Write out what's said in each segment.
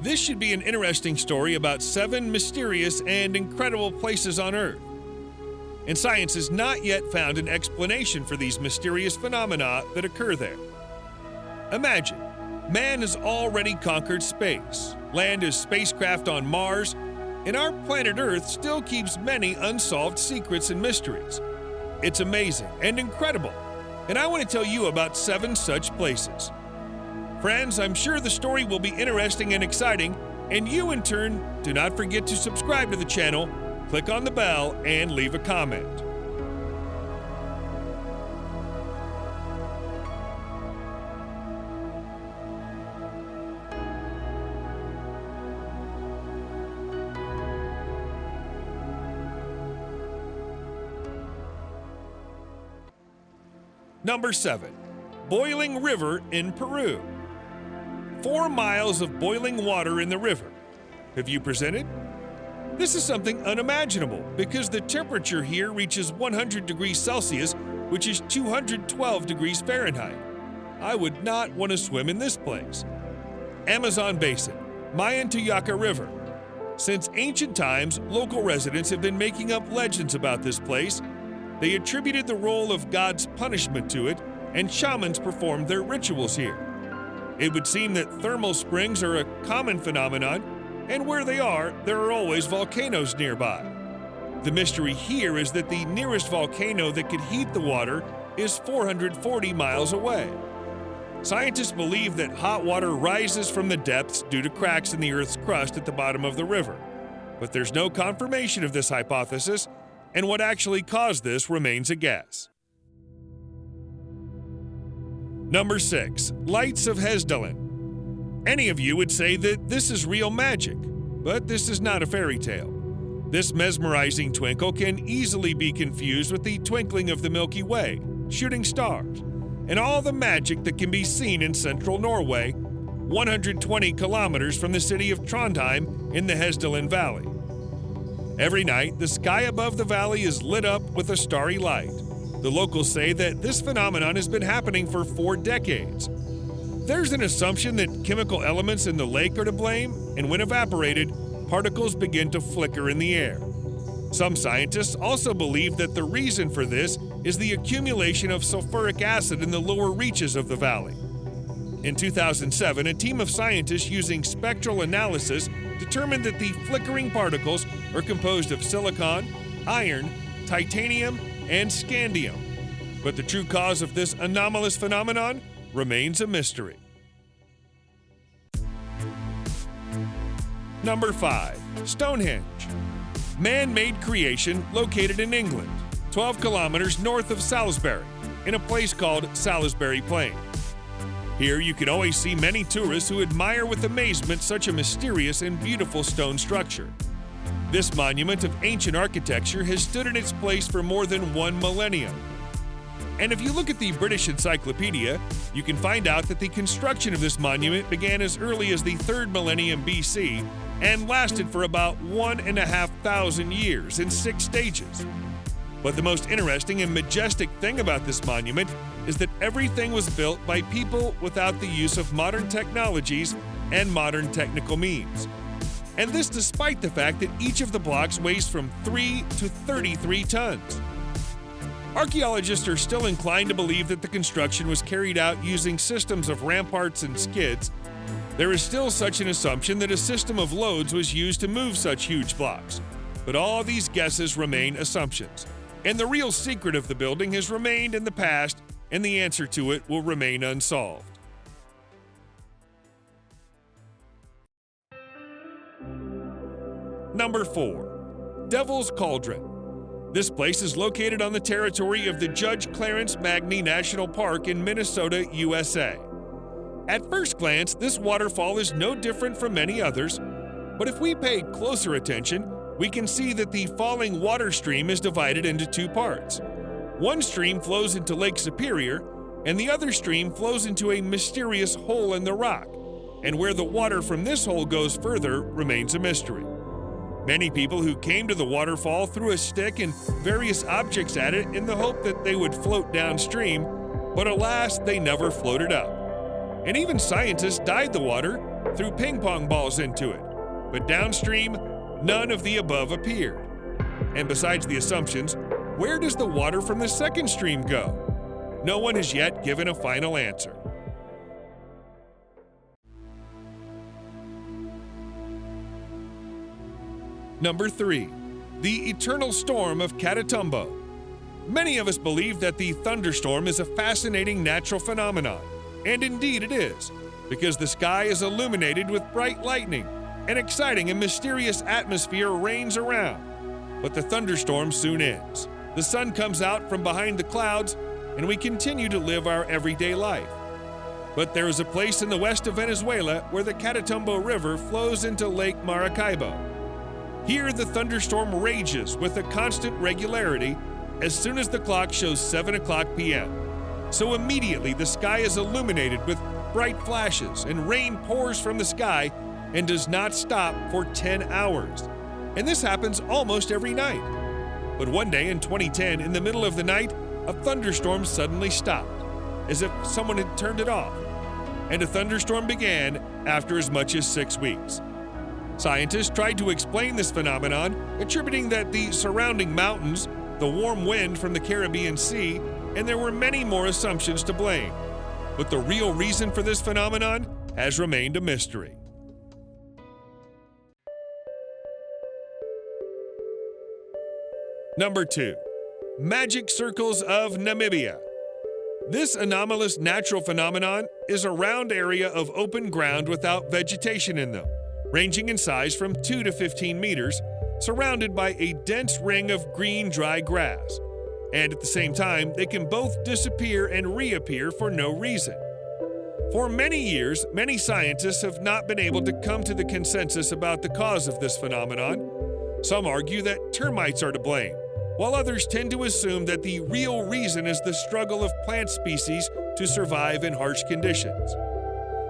This should be an interesting story about 7 mysterious and incredible places on Earth. And science has not yet found an explanation for these mysterious phenomena that occur there. Imagine, man has already conquered space, land his spacecraft on Mars, and our planet Earth still keeps many unsolved secrets and mysteries. It's amazing and incredible, and I want to tell you about 7 such places. Friends, I'm sure the story will be interesting and exciting, and you in turn, do not forget to subscribe to the channel, click on the bell, and leave a comment. Number 7. Boiling River in Peru. 4 miles of boiling water in the river. Have you presented? This is something unimaginable because the temperature here reaches 100 degrees Celsius, which is 212 degrees Fahrenheit. I would not want to swim in this place. Amazon Basin, Mayantuyaca River. Since ancient times, local residents have been making up legends about this place. They attributed the role of God's punishment to it, and shamans performed their rituals here. It would seem that thermal springs are a common phenomenon, and where they are, there are always volcanoes nearby. The mystery here is that the nearest volcano that could heat the water is 440 miles away. Scientists believe that hot water rises from the depths due to cracks in the Earth's crust at the bottom of the river. But there's no confirmation of this hypothesis, and what actually caused this remains a guess. Number 6. Lights of Hesdalen. Any of you would say that this is real magic, but this is not a fairy tale. This mesmerizing twinkle can easily be confused with the twinkling of the Milky Way, shooting stars, and all the magic that can be seen in central Norway, 120 kilometers from the city of Trondheim in the Hesdalen Valley. Every night, the sky above the valley is lit up with a starry light. The locals say that this phenomenon has been happening for 4 decades. There's an assumption that chemical elements in the lake are to blame, and when evaporated, particles begin to flicker in the air. Some scientists also believe that the reason for this is the accumulation of sulfuric acid in the lower reaches of the valley. In 2007, a team of scientists using spectral analysis determined that the flickering particles are composed of silicon, iron, titanium, and scandium. But the true cause of this anomalous phenomenon remains a mystery. Number 5. Stonehenge. Man-made creation located in England, 12 kilometers north of Salisbury, in a place called Salisbury Plain. Here you can always see many tourists who admire with amazement such a mysterious and beautiful stone structure. This monument of ancient architecture has stood in its place for more than 1 millennium. And if you look at the British Encyclopedia, you can find out that the construction of this monument began as early as the 3rd millennium BC and lasted for about 1,500 years in 6 stages. But the most interesting and majestic thing about this monument is that everything was built by people without the use of modern technologies and modern technical means. And this despite the fact that each of the blocks weighs from 3 to 33 tons. Archaeologists are still inclined to believe that the construction was carried out using systems of ramparts and skids. There is still such an assumption that a system of loads was used to move such huge blocks. But all these guesses remain assumptions. And the real secret of the building has remained in the past, and the answer to it will remain unsolved. Number 4. Devil's Cauldron. This place is located on the territory of the Judge Clarence Magny National Park in Minnesota, USA. At first glance, this waterfall is no different from many others, but if we pay closer attention, we can see that the falling water stream is divided into 2 parts. One stream flows into Lake Superior, and the other stream flows into a mysterious hole in the rock, and where the water from this hole goes further remains a mystery. Many people who came to the waterfall threw a stick and various objects at it in the hope that they would float downstream, but alas, they never floated up. And even scientists dyed the water, threw ping pong balls into it, but downstream, none of the above appeared. And besides the assumptions, where does the water from the second stream go? No one has yet given a final answer. Number 3. The Eternal Storm of Catatumbo. Many of us believe that the thunderstorm is a fascinating natural phenomenon, and indeed it is, because the sky is illuminated with bright lightning, an exciting and mysterious atmosphere reigns around. But the thunderstorm soon ends. The sun comes out from behind the clouds, and we continue to live our everyday life. But there is a place in the west of Venezuela where the Catatumbo River flows into Lake Maracaibo. Here, the thunderstorm rages with a constant regularity as soon as the clock shows 7 o'clock p.m. So immediately the sky is illuminated with bright flashes and rain pours from the sky and does not stop for 10 hours. And this happens almost every night. But one day in 2010, in the middle of the night, a thunderstorm suddenly stopped, as if someone had turned it off. And a thunderstorm began after as much as 6 weeks. Scientists tried to explain this phenomenon, attributing that the surrounding mountains, the warm wind from the Caribbean Sea, and there were many more assumptions to blame. But the real reason for this phenomenon has remained a mystery. Number 2. Magic Circles of Namibia. This anomalous natural phenomenon is a round area of open ground without vegetation in them, ranging in size from 2 to 15 meters, surrounded by a dense ring of green, dry grass. And at the same time, they can both disappear and reappear for no reason. For many years, many scientists have not been able to come to the consensus about the cause of this phenomenon. Some argue that termites are to blame, while others tend to assume that the real reason is the struggle of plant species to survive in harsh conditions.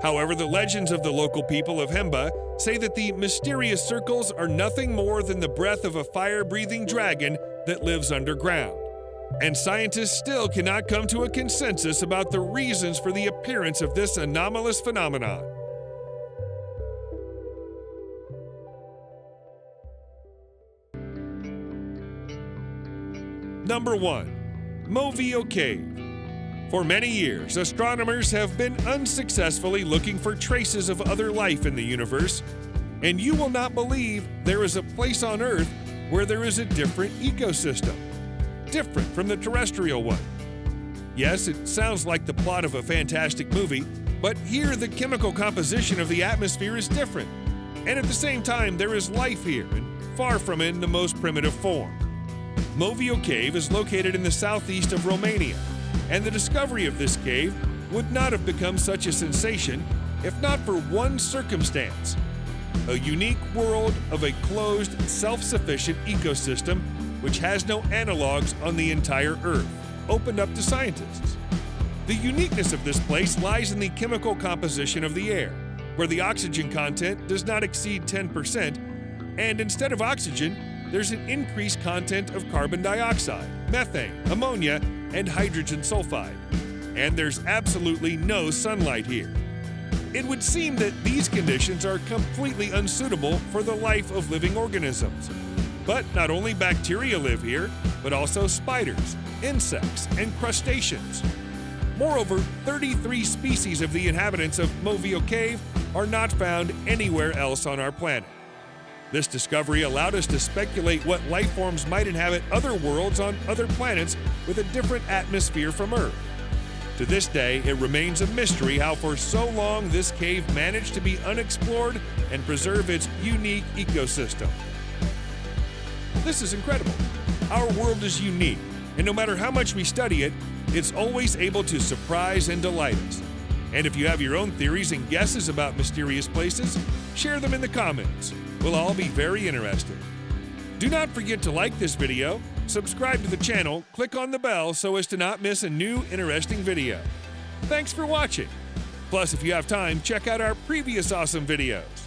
However, the legends of the local people of Hemba say that the mysterious circles are nothing more than the breath of a fire-breathing dragon that lives underground. And scientists still cannot come to a consensus about the reasons for the appearance of this anomalous phenomenon. Number 1. Movio Cave. For many years, astronomers have been unsuccessfully looking for traces of other life in the universe, and you will not believe there is a place on Earth where there is a different ecosystem, different from the terrestrial one. Yes, it sounds like the plot of a fantastic movie, but here the chemical composition of the atmosphere is different, and at the same time there is life here, and far from in the most primitive form. Movio Cave is located in the southeast of Romania, and the discovery of this cave would not have become such a sensation if not for one circumstance: a unique world of a closed, self-sufficient ecosystem which has no analogs on the entire Earth, opened up to scientists. The uniqueness of this place lies in the chemical composition of the air, where the oxygen content does not exceed 10%, and instead of oxygen, there's an increased content of carbon dioxide, methane, ammonia, and hydrogen sulfide. And there's absolutely no sunlight here. It would seem that these conditions are completely unsuitable for the life of living organisms. But not only bacteria live here, but also spiders, insects, and crustaceans. Moreover, 33 species of the inhabitants of Movio Cave are not found anywhere else on our planet. This discovery allowed us to speculate what life forms might inhabit other worlds on other planets with a different atmosphere from Earth. To this day, it remains a mystery how for so long this cave managed to be unexplored and preserve its unique ecosystem. This is incredible. Our world is unique, and no matter how much we study it, it's always able to surprise and delight us. And if you have your own theories and guesses about mysterious places, share them in the comments. We'll all be very interested. Do not forget to like this video, subscribe to the channel, click on the bell so as to not miss a new interesting video. Thanks for watching. Plus, if you have time, check out our previous awesome videos.